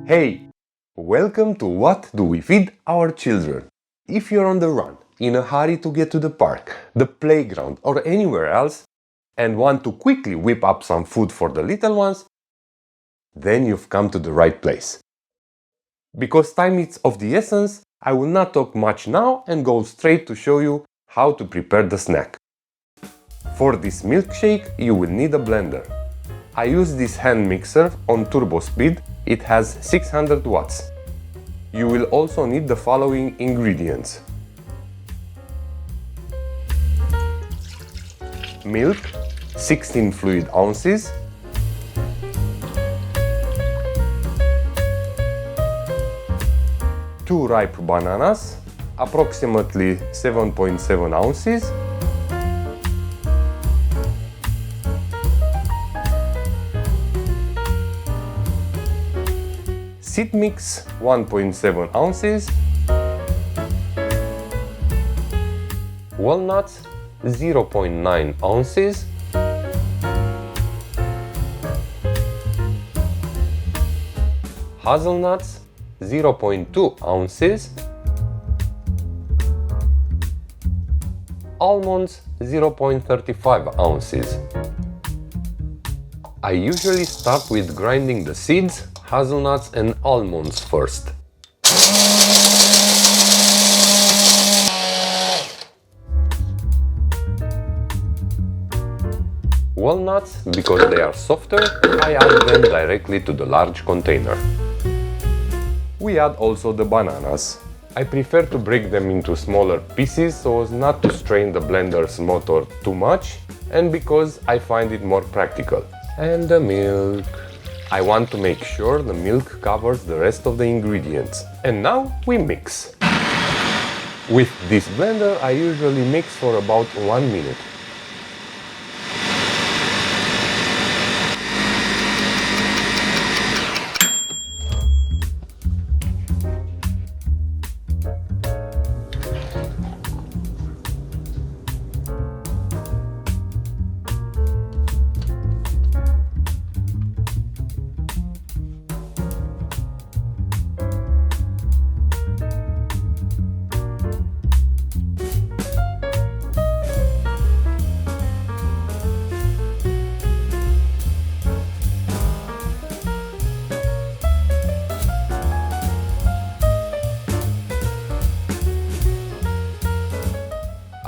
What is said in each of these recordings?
Hey, welcome to What Do We Feed Our Children? If you're on the run, in a hurry to get to the park, the playground or anywhere else, and want to quickly whip up some food for the little ones, then you've come to the right place. Because time is of the essence, I will not talk much now and go straight to show you how to prepare the snack. For this milkshake, you will need a blender. I use this hand mixer on turbo speed. It has 600 watts. You will also need the following ingredients: milk, 16 fluid ounces, two ripe bananas, approximately 7.7 ounces, seed mix 1.7 ounces, walnuts 0.9 ounces, hazelnuts 0.2 ounces, almonds 0.35 ounces. I usually start with grinding the seeds, hazelnuts and almonds first. Walnuts, because they are softer, I add them directly to the large container. We add also the bananas. I prefer to break them into smaller pieces so as not to strain the blender's motor too much, and because I find it more practical. And the milk. I want to make sure the milk covers the rest of the ingredients. And now we mix. With this blender I usually mix for about 1 minute.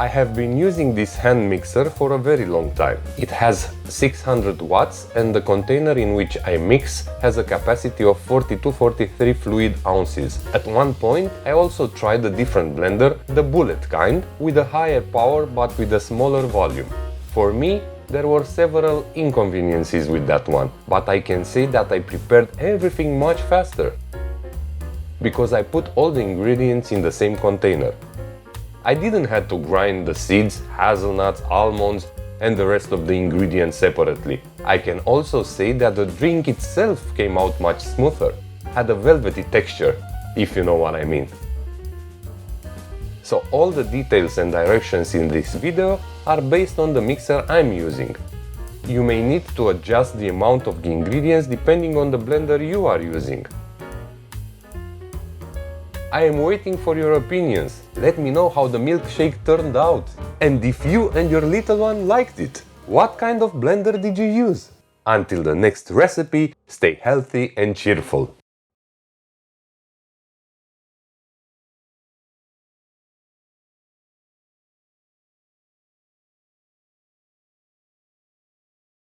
I have been using this hand mixer for a very long time. It has 600 watts and the container in which I mix has a capacity of 40-43 fluid ounces. At one point I also tried a different blender, the bullet kind, with a higher power but with a smaller volume. For me, there were several inconveniences with that one, but I can say that I prepared everything much faster, because I put all the ingredients in the same container. I didn't have to grind the seeds, hazelnuts, almonds and the rest of the ingredients separately. I can also say that the drink itself came out much smoother, had a velvety texture, if you know what I mean. So all the details and directions in this video are based on the mixer I'm using. You may need to adjust the amount of the ingredients depending on the blender you are using. I am waiting for your opinions. Let me know how the milkshake turned out. And if you and your little one liked it. What kind of blender did you use? Until the next recipe, stay healthy and cheerful.